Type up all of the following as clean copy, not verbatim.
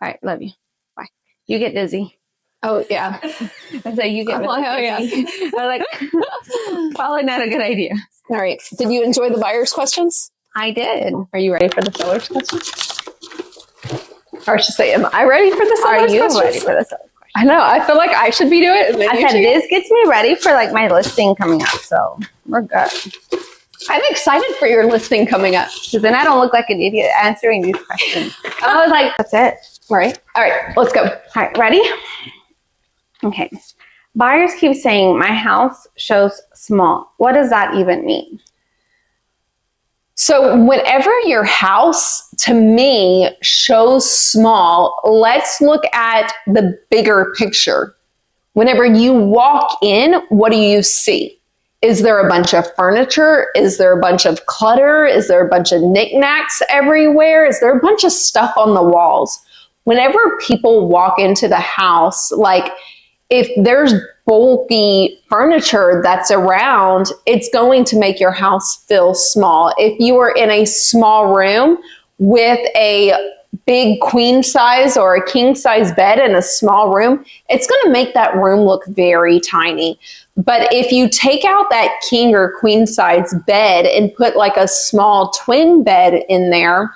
right. Love you. Bye. You get dizzy. Oh, yeah. I say you get really dizzy. I was like, probably not a good idea. All right. Did you enjoy the buyer's questions? I did. Are you ready for the seller's questions? Or I should say, am I ready for the seller's questions? Are you ready for the seller's questions? I know. I feel like I should be doing it. And then I said this gets me ready for like my listing coming up. So we're good. I'm excited for your listing coming up. Because then I don't look like an idiot answering these questions. I was like, that's it. All right. All right. Let's go. All right. Ready? Okay. Buyers keep saying my house shows small. What does that even mean? So whenever your house, to me, shows small, let's look at the bigger picture. Whenever you walk in, what do you see? Is there a bunch of furniture? Is there a bunch of clutter? Is there a bunch of knickknacks everywhere? Is there a bunch of stuff on the walls? Whenever people walk into the house, like if there's bulky furniture that's around, it's going to make your house feel small. If you are in a small room with a big queen size or a king size bed in a small room, it's going to make that room look very tiny. But if you take out that king or queen size bed and put like a small twin bed in there,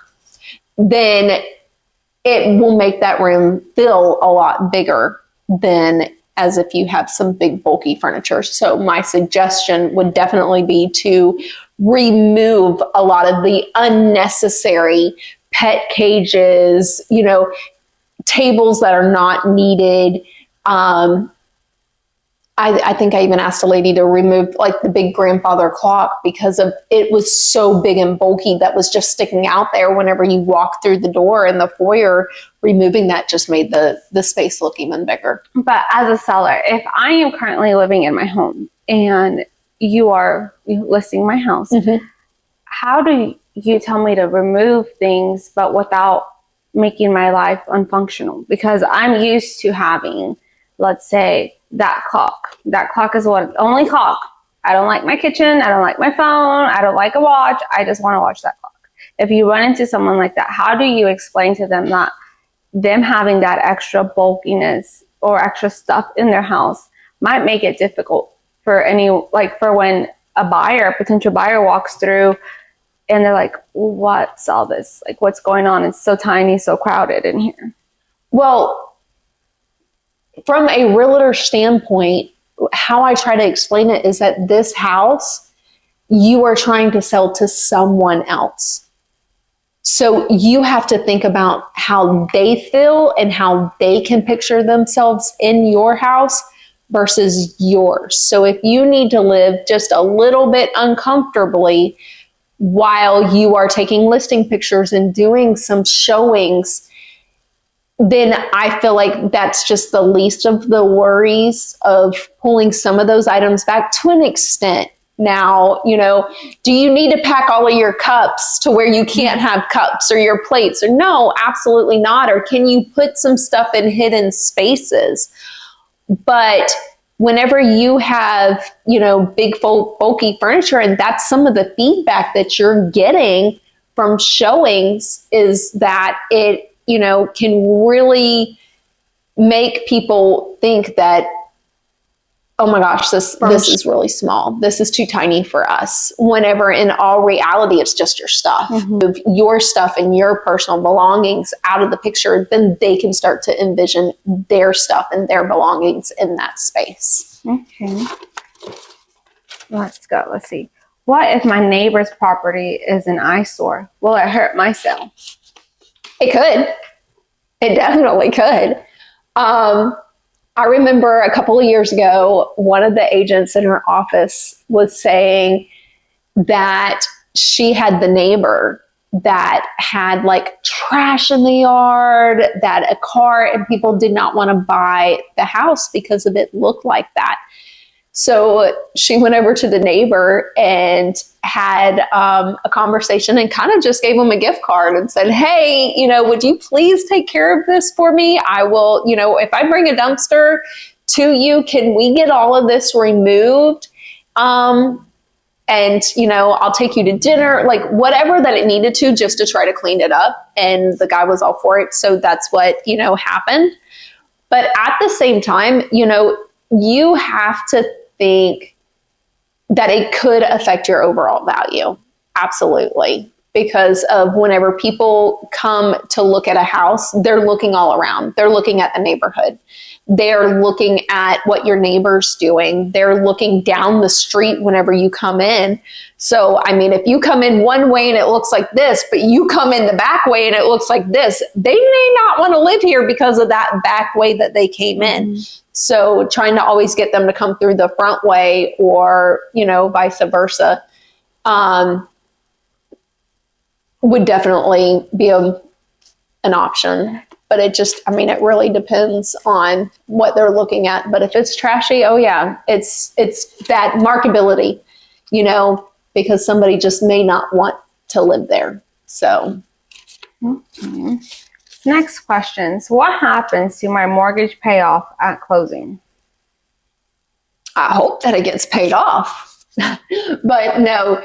then it will make that room feel a lot bigger than as if you have some big bulky furniture. So my suggestion would definitely be to remove a lot of the unnecessary pet cages, tables that are not needed. I think I even asked a lady to remove like the big grandfather clock because of it was so big and bulky that was just sticking out there whenever you walk through the door in the foyer. Removing that just made the space look even bigger. But as a seller, if I am currently living in my home and you are listing my house, how do you tell me to remove things but without making my life unfunctional? Because I'm used to having, let's say, that clock. That clock is what only clock. I don't like my kitchen. I don't like my phone. I don't like a watch. I just want to watch that clock. If you run into someone like that, how do you explain to them that them having that extra bulkiness or extra stuff in their house might make it difficult for for when a potential buyer walks through and they're like, what's all this? Like, what's going on? It's so tiny, so crowded in here. Well, from a realtor standpoint, how I try to explain it is that this house, you are trying to sell to someone else. So you have to think about how they feel and how they can picture themselves in your house versus yours. So if you need to live just a little bit uncomfortably while you are taking listing pictures and doing some showings, then I feel like that's just the least of the worries of pulling some of those items back to an extent. Now, do you need to pack all of your cups to where you can't have cups or your plates? Or no, absolutely not. Or can you put some stuff in hidden spaces? But whenever you have, big bulky furniture, and that's some of the feedback that you're getting from showings, is that it, can really make people think that, oh my gosh, this is really small. This is too tiny for us. Whenever in all reality, it's just your stuff. Move your stuff and your personal belongings out of the picture, then they can start to envision their stuff and their belongings in that space. Okay. Let's go. Let's see. What if my neighbor's property is an eyesore? Will it hurt my sale? It could. It definitely could. I remember a couple of years ago, one of the agents in her office was saying that she had the neighbor that had like trash in the yard, that a car, and people did not want to buy the house because of it looked like that. So she went over to the neighbor and had a conversation and kind of just gave him a gift card and said, hey, would you please take care of this for me? I will, if I bring a dumpster to you, can we get all of this removed? And, I'll take you to dinner, like whatever that it needed to just to try to clean it up. and the guy was all for it. So that's what, happened. But at the same time, you have to think that it could affect your overall value. Absolutely. Because of whenever people come to look at a house, they're looking all around. They're looking at the neighborhood. They're looking at what your neighbor's doing. They're looking down the street whenever you come in. So, if you come in one way and it looks like this, but you come in the back way and it looks like this, they may not want to live here because of that back way that they came in. So trying to always get them to come through the front way or, vice versa, would definitely be an option. But it really depends on what they're looking at. But if it's trashy, oh yeah, it's that marketability, because somebody just may not want to live there. So. Okay. Next questions. What happens to my mortgage payoff at closing? I hope that it gets paid off. But no,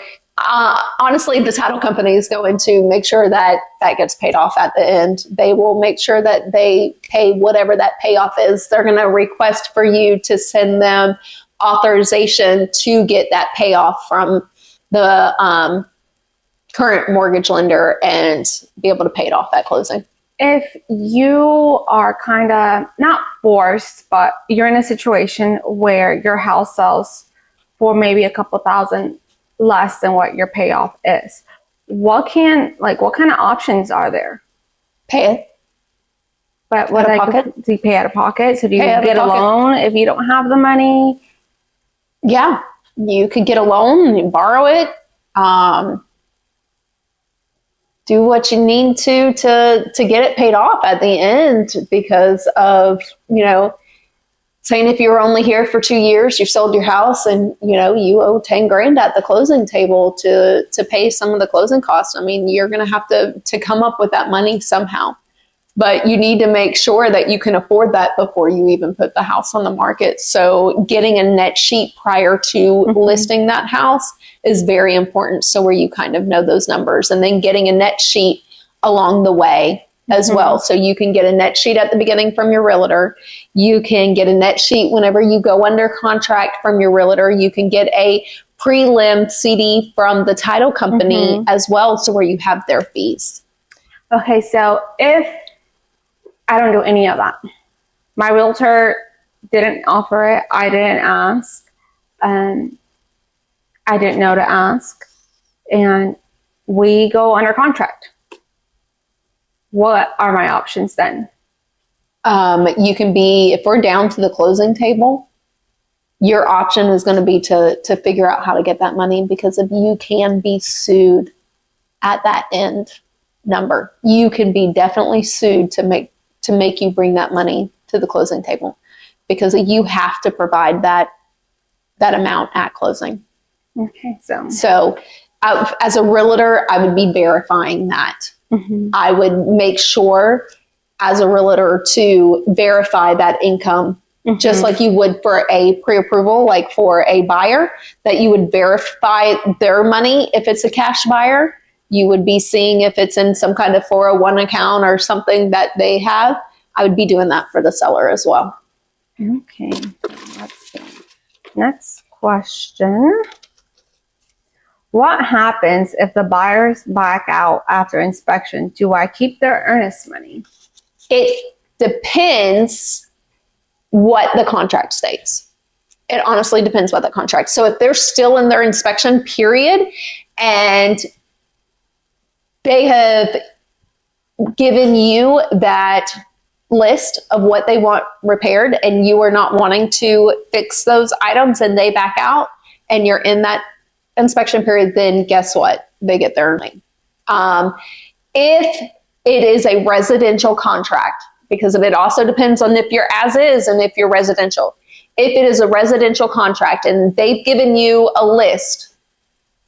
honestly, the title company is going to make sure that gets paid off at the end. They will make sure that they pay whatever that payoff is. They're going to request for you to send them authorization to get that payoff from the current mortgage lender and be able to pay it off at closing. If you are kind of not forced, but you're in a situation where your house sells for maybe a couple $1,000 less than what your payoff is, what kind of options are there? Pay it. But what do you pay out of pocket? So do you get a loan if you don't have the money? Yeah, you could get a loan and borrow it. Do what you need to get it paid off at the end, because of, saying if you were only here for 2 years, you sold your house and, you owe 10 grand at the closing table to pay some of the closing costs. You're going to have to come up with that money somehow. But you need to make sure that you can afford that before you even put the house on the market. So getting a net sheet prior to listing that house is very important. So where you kind of know those numbers, and then getting a net sheet along the way as well. So you can get a net sheet at the beginning from your realtor. You can get a net sheet whenever you go under contract from your realtor. You can get a prelim CD from the title company as well. So where you have their fees. Okay. So if I don't do any of that, my realtor didn't offer it, I didn't ask, I didn't know to ask, and we go under contract, what are my options then? You can be, if we're down to the closing table, your option is going to be to figure out how to get that money, because if you can be sued at that end number, you can be definitely sued to make you bring that money to the closing table, because you have to provide that amount at closing. Okay. So as a realtor, I would be verifying that. I would make sure as a realtor to verify that income, just like you would for a pre-approval, like for a buyer, that you would verify their money. If it's a cash buyer, you would be seeing if it's in some kind of 401 account or something that they have. I would be doing that for the seller as well. Okay. Let's see. Next question. What happens if the buyers back out after inspection? Do I keep their earnest money? It depends what the contract states. It honestly depends what the contract. So if they're still in their inspection period and they have given you that list of what they want repaired and you are not wanting to fix those items and they back out and you're in that inspection period, then guess what? They get their money. If it is a residential contract, because it also depends on if you're as is and if you're residential. If it is a residential contract and they've given you a list,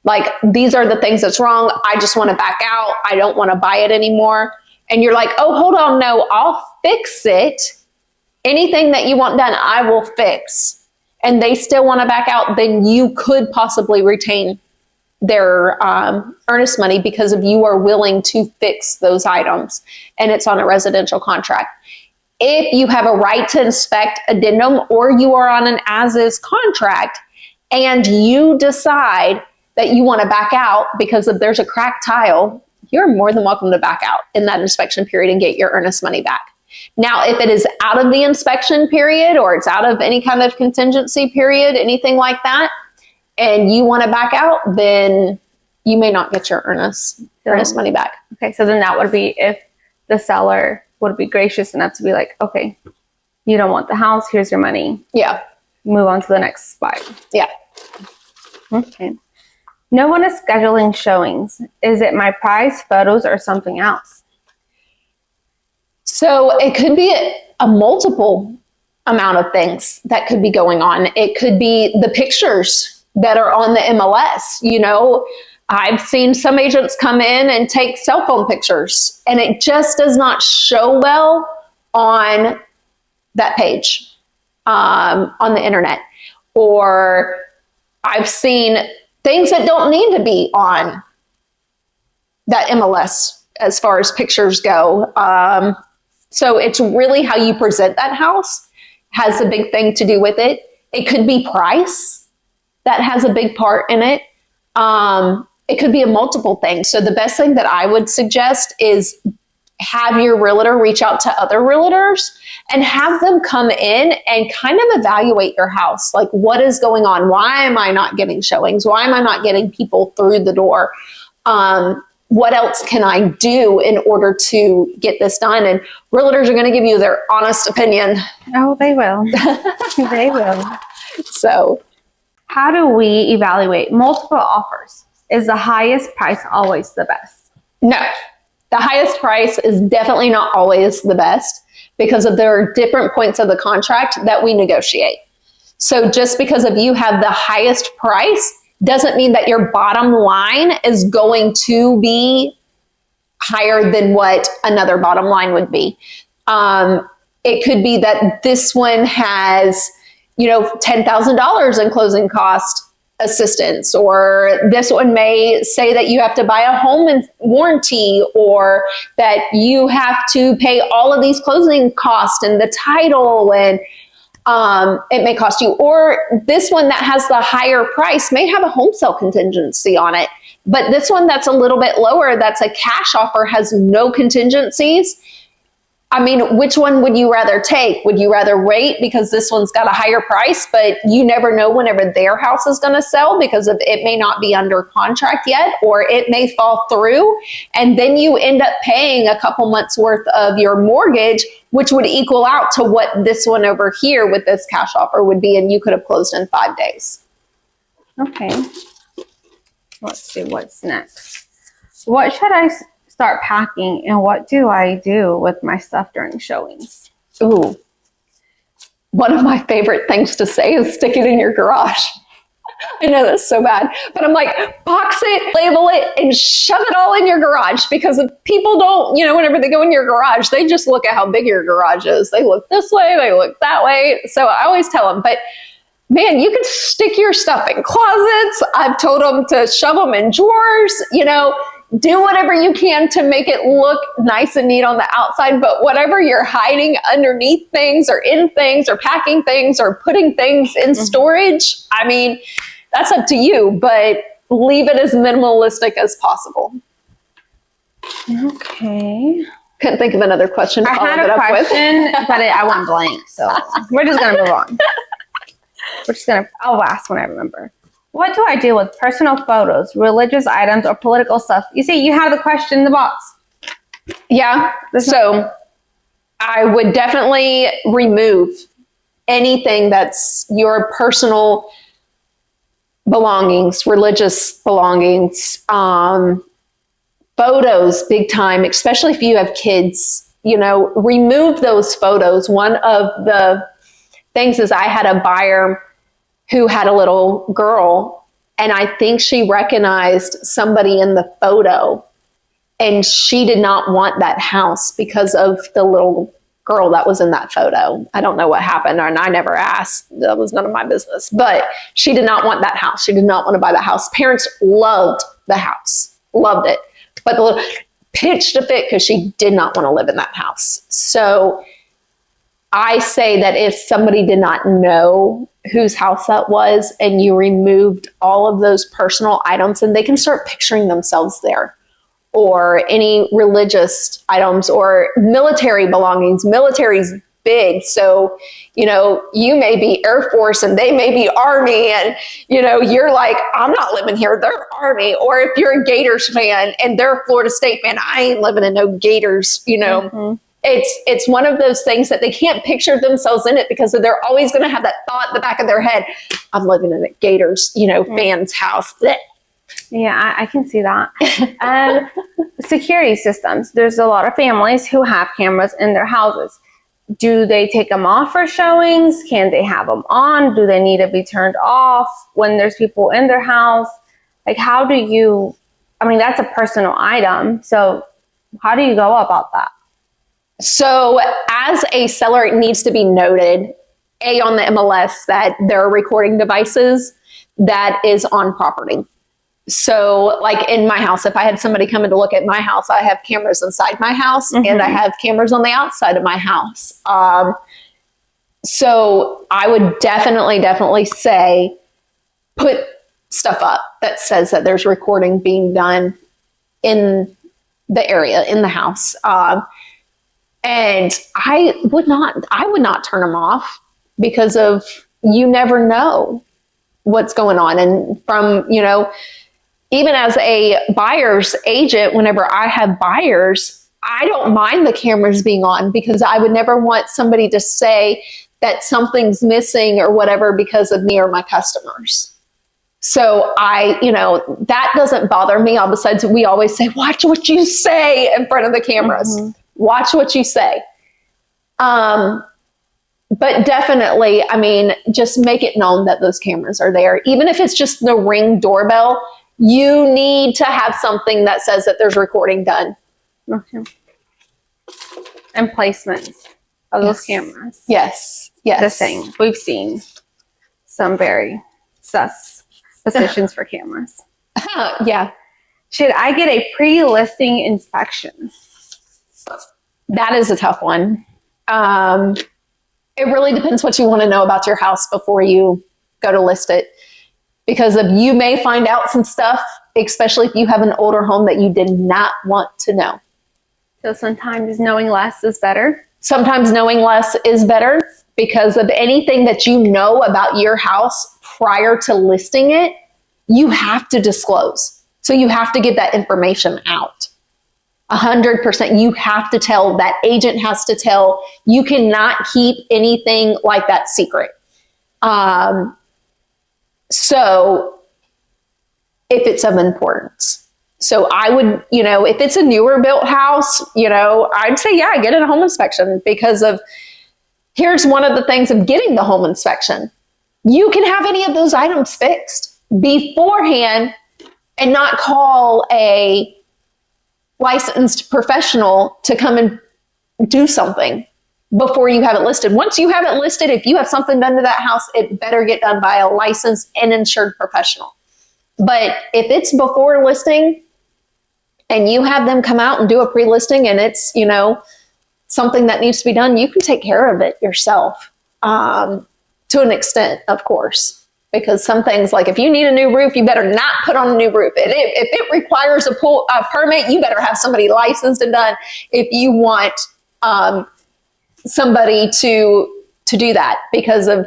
like these are the things that's wrong, I just want to back out, I don't want to buy it anymore. And you're like, oh, hold on, no, I'll fix it. Anything that you want done, I will fix. And they still want to back out, then you could possibly retain their earnest money because of you are willing to fix those items and it's on a residential contract. If you have a right to inspect addendum or you are on an as-is contract and you decide that you want to back out because if there's a cracked tile, you're more than welcome to back out in that inspection period and get your earnest money back. Now, if it is out of the inspection period or it's out of any kind of contingency period, anything like that, and you want to back out, then you may not get your earnest money back. Okay, so then that would be if the seller would be gracious enough to be like, okay, you don't want the house, here's your money. Yeah. Move on to the next spot. Yeah. Okay. No one is scheduling showings. Is it my price, photos, or something else? So it could be a multiple amount of things that could be going on. It could be the pictures that are on the MLS. You know, I've seen some agents come in and take cell phone pictures and it just does not show well on that page on the internet. Or I've seen things that don't need to be on that MLS as far as pictures go. So it's really how you present that house has a big thing to do with it. It could be price that has a big part in it. It could be a multiple thing. So the best thing that I would suggest is have your realtor reach out to other realtors and have them come in and kind of evaluate your house. Like, what is going on? Why am I not getting showings? Why am I not getting people through the door? What else can I do in order to get this done? And realtors are going to give you their honest opinion. Oh, they will. They will. So how do we evaluate multiple offers? Is the highest price always the best? No, the highest price is definitely not always the best because there are different points of the contract that we negotiate. So just because of you have the highest price doesn't mean that your bottom line is going to be higher than what another bottom line would be. It could be that this one has, $10,000 in closing cost assistance, or this one may say that you have to buy a home and warranty, or that you have to pay all of these closing costs and the title, and it may cost you. Or this one that has the higher price may have a home sale contingency on it, but this one that's a little bit lower, that's a cash offer, has no contingencies. I mean, which one would you rather take? Would you rather wait because this one's got a higher price, but you never know whenever their house is going to sell because it may not be under contract yet, or it may fall through, and then you end up paying a couple months worth of your mortgage, which would equal out to what this one over here with this cash offer would be, and you could have closed in 5 days. Okay. Let's see what's next. What should I start packing, and what do I do with my stuff during showings? Ooh, one of my favorite things to say is stick it in your garage. I know that's so bad, but I'm like, box it, label it, and shove it all in your garage, because if people don't, whenever they go in your garage, they just look at how big your garage is. They look this way, they look that way. So I always tell them, but man, you can stick your stuff in closets. I've told them to shove them in drawers, do whatever you can to make it look nice and neat on the outside, but whatever you're hiding underneath things or in things or packing things or putting things in storage, I mean, that's up to you, but leave it as minimalistic as possible. Okay. Couldn't think of another question to I follow had it a up with. question, but I went blank, so we're just going to move on. I'll ask when I remember. What do I do with personal photos, religious items, or political stuff? You see, you have the question in the box. Yeah. So I would definitely remove anything that's your personal belongings, religious belongings, photos, big time, especially if you have kids, remove those photos. One of the things is I had a buyer who had a little girl, and I think she recognized somebody in the photo, and she did not want that house because of the little girl that was in that photo. I don't know what happened, and I never asked. That was none of my business. But she did not want that house. She did not want to buy that house. Parents loved the house, loved it, but the little pitched a fit because she did not want to live in that house. So I say that if somebody did not know whose house that was, and you removed all of those personal items, and they can start picturing themselves there, or any religious items or military belongings. Military's big. So, you may be Air Force and they may be Army, and, you're like, I'm not living here. They're Army. Or if you're a Gators fan and they're a Florida State fan, I ain't living in no Gators, Mm-hmm. It's one of those things that they can't picture themselves in it, because they're always going to have that thought in the back of their head. I'm living in a Gators, fan's house. Blech. Yeah, I can see that. Security systems. There's a lot of families who have cameras in their houses. Do they take them off for showings? Can they have them on? Do they need to be turned off when there's people in their house? Like, how do you, that's a personal item. So how do you go about that? So as a seller, it needs to be noted, on the MLS, that there are recording devices that is on property. So like in my house, if I had somebody come in to look at my house, I have cameras inside my house, mm-hmm. and I have cameras on the outside of my house. So I would definitely say, put stuff up that says that there's recording being done in the area, in the house. And I would not turn them off, because of, you never know what's going on. And from, even as a buyer's agent, whenever I have buyers, I don't mind the cameras being on, because I would never want somebody to say that something's missing or whatever because of me or my customers. So that doesn't bother me. Besides, we always say, watch what you say in front of the cameras. Mm-hmm. Watch what you say. But definitely, just make it known that those cameras are there. Even if it's just the Ring doorbell, you need to have something that says that there's recording done. Okay. And placements of those cameras. Yes. The same. We've seen some very sus positions for cameras. Yeah. Should I get a pre-listing inspection? That is a tough one. It really depends what you want to know about your house before you go to list it. Because you may find out some stuff, especially if you have an older home, that you did not want to know. So sometimes knowing less is better? Sometimes knowing less is better, because of anything that you know about your house prior to listing it, you have to disclose. So you have to get that information out. 100%. You have to tell. That agent has to tell. You cannot keep anything like that secret. So if it's of importance. So I would, if it's a newer built house, I'd say, yeah, get a home inspection, because of, here's one of the things of getting the home inspection. You can have any of those items fixed beforehand and not call a licensed professional to come and do something before you have it listed. Once you have it listed, if you have something done to that house, it better get done by a licensed and insured professional. But if it's before listing and you have them come out and do a pre-listing, and it's, something that needs to be done, you can take care of it yourself, to an extent, of course. Because some things, like if you need a new roof, you better not put on a new roof. And if it requires a permit, you better have somebody licensed and done if you want somebody to do that. Because of,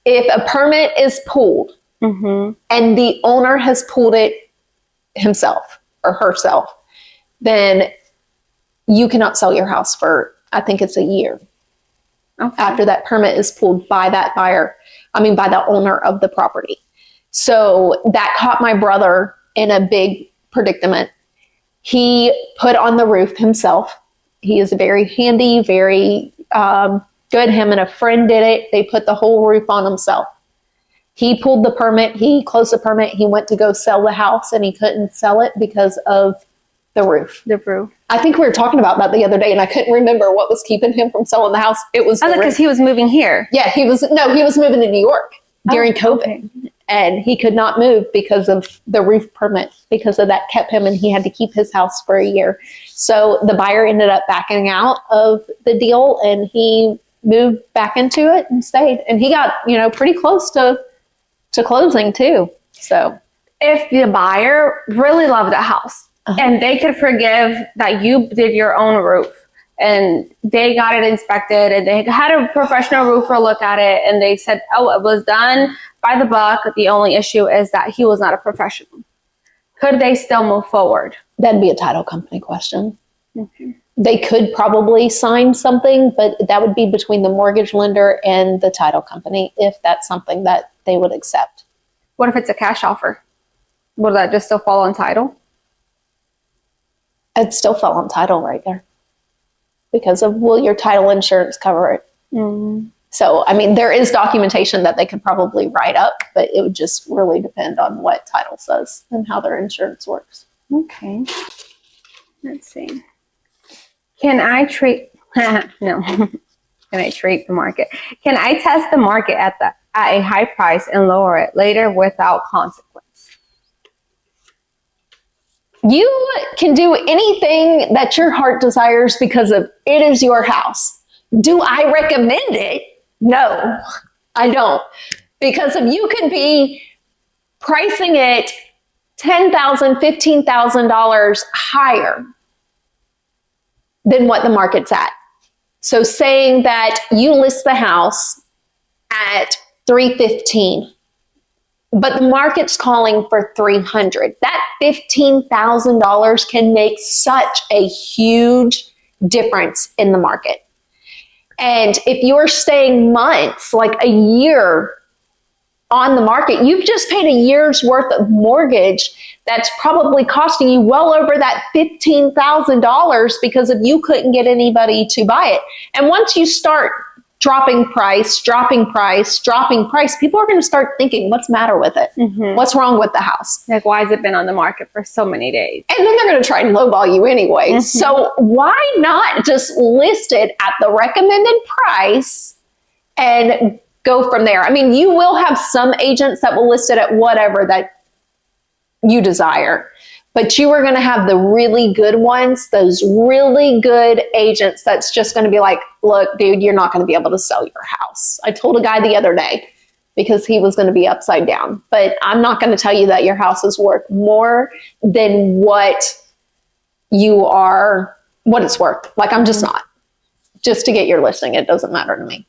if a permit is pulled, mm-hmm. and the owner has pulled it himself or herself, then you cannot sell your house for, I think it's a year. Okay. After that permit is pulled by that buyer. By the owner of the property. So that caught my brother in a big predicament. He put on the roof himself. He is very handy, very good. Him and a friend did it. They put the whole roof on himself. He pulled the permit. He closed the permit. He went to go sell the house, and he couldn't sell it because of The roof. The roof. I think we were talking about that the other day, and I couldn't remember what was keeping him from selling the house. It was because he was moving here. Yeah, he was moving to New York during COVID. Okay. And he could not move because of the roof permit, because of that kept him, and he had to keep his house for a year. So the buyer ended up backing out of the deal, and he moved back into it and stayed. And he got, pretty close to closing too. So if the buyer really loved the house and they could forgive that you did your own roof and they got it inspected and they had a professional roofer look at it and they said, oh, it was done by the book. The only issue is that he was not a professional. Could they still move forward? That'd be a title company question. Okay. They could probably sign something, but that would be between the mortgage lender and the title company if that's something that they would accept. What if it's a cash offer? Will that just still fall on title? It'd still fall on title right there because of, will your title insurance cover it? Mm. So, I mean, there is documentation that they could probably write up, but it would just really depend on what title says and how their insurance works. Okay. Let's see. Can I treat, no, can I treat the market? Can I test the market at a high price and lower it later without consequence? You can do anything that your heart desires because of it is your house. Do I recommend it? No, I don't. Because if you could be pricing it $10,000, $15,000 higher than what the market's at. So saying that you list the house at $315,000, but the market's calling for $300,000. That $15,000 can make such a huge difference in the market. And if you're staying months, like a year on the market, you've just paid a year's worth of mortgage that's probably costing you well over that $15,000 because if you couldn't get anybody to buy it. And once you start dropping price, people are going to start thinking, what's the matter with it? Mm-hmm. What's wrong with the house? Like, why has it been on the market for so many days? And then they're going to try and lowball you anyway. Mm-hmm. So why not just list it at the recommended price and go from there? I mean, you will have some agents that will list it at whatever that you desire, but you are going to have the really good ones, those really good agents that's just going to be like, look, dude, you're not going to be able to sell your house. I told a guy the other day because he was going to be upside down, but I'm not going to tell you that your house is worth more than what it's worth. Like, I'm just not. Just to get your listing, it doesn't matter to me.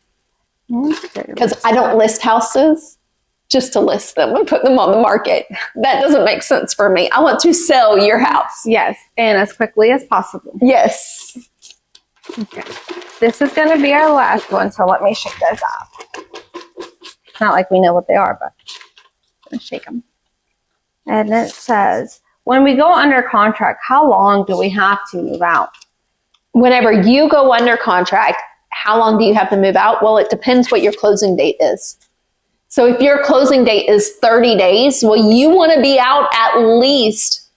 Because I don't list houses just to list them and put them on the market. That doesn't make sense for me. I want to sell your house. Yes, and as quickly as possible. Yes. Okay. This is going to be our last one, so let me shake those up. It's not like we know what they are, but I'm going to shake them. And it says, when we go under contract, how long do we have to move out? Whenever you go under contract, how long do you have to move out? Well, it depends what your closing date is. So if your closing date is 30 days, well, you want to be out at least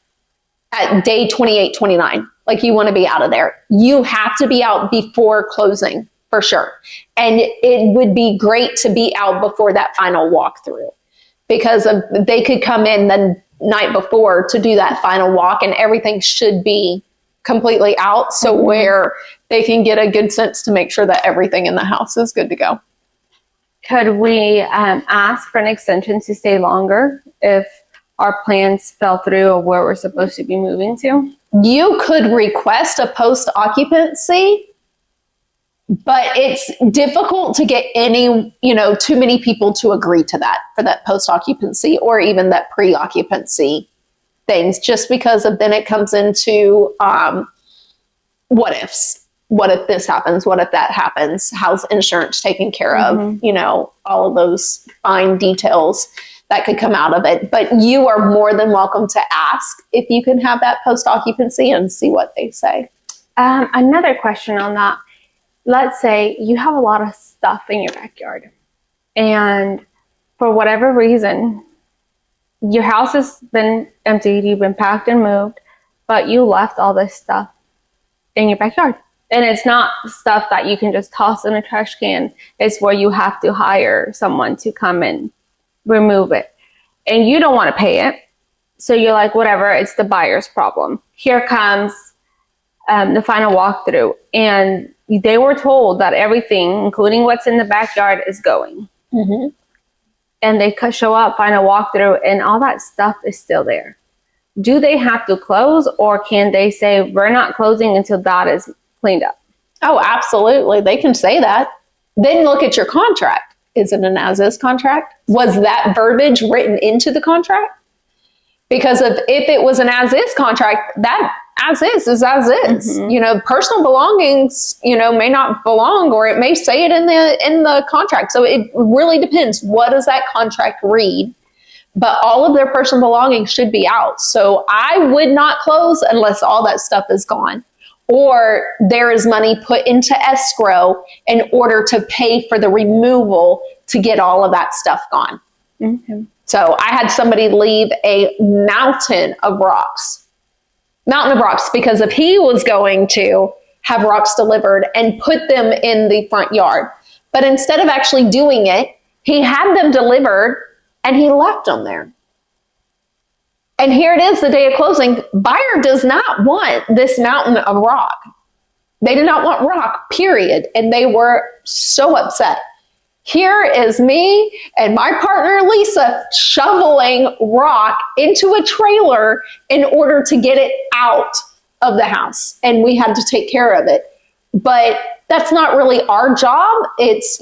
at day 28, 29. Like, you want to be out of there. You have to be out before closing for sure. And it would be great to be out before that final walkthrough because they could come in the night before to do that final walk and everything should be completely out. So where they can get a good sense to make sure that everything in the house is good to go. Could we ask for an extension to stay longer if our plans fell through of where we're supposed to be moving to? You could request a post-occupancy, but it's difficult to get too many people to agree to that for that post-occupancy or even that pre-occupancy things, just because of then it comes into what ifs. What if this happens? What if that happens? How's insurance taken care of? Mm-hmm. All of those fine details that could come out of it. But you are more than welcome to ask if you can have that post-occupancy and see what they say. Another question on that. Let's say you have a lot of stuff in your backyard and for whatever reason, your house has been emptied, you've been packed and moved, but you left all this stuff in your backyard. And it's not stuff that you can just toss in a trash can. It's where you have to hire someone to come and remove it. And you don't want to pay it. So you're like, whatever, it's the buyer's problem. Here comes the final walkthrough. And they were told that everything, including what's in the backyard, is going. Mm-hmm. And they show up, final walkthrough, and all that stuff is still there. Do they have to close, or can they say, we're not closing until that is cleaned up? Oh, absolutely. They can say that. Then look at your contract. Is it an as-is contract? Was that verbiage written into the contract? Because if it was an as-is contract, that as-is is as-is. Mm-hmm. Personal belongings, may not belong, or it may say it in the contract. So it really depends. What does that contract read? But all of their personal belongings should be out. So I would not close unless all that stuff is gone, or there is money put into escrow in order to pay for the removal to get all of that stuff gone. Mm-hmm. So I had somebody leave a mountain of rocks because if he was going to have rocks delivered and put them in the front yard, but instead of actually doing it, he had them delivered and he left them there. And here it is, the day of closing. Buyer does not want this mountain of rock. They did not want rock, period. And they were so upset. Here is me and my partner, Lisa, shoveling rock into a trailer in order to get it out of the house. And we had to take care of it. But that's not really our job. It's,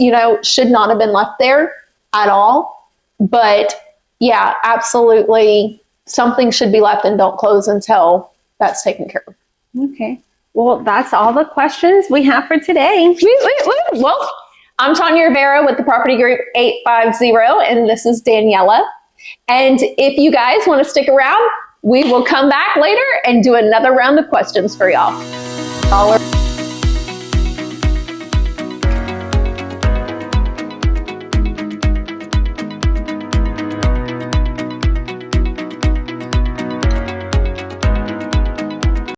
should not have been left there at all. But yeah, absolutely. Something should be left and don't close until that's taken care of. Okay. Well, that's all the questions we have for today. Well, I'm Tanya Rivera with the Property Group 850, and this is Daniela. And if you guys want to stick around, we will come back later and do another round of questions for y'all.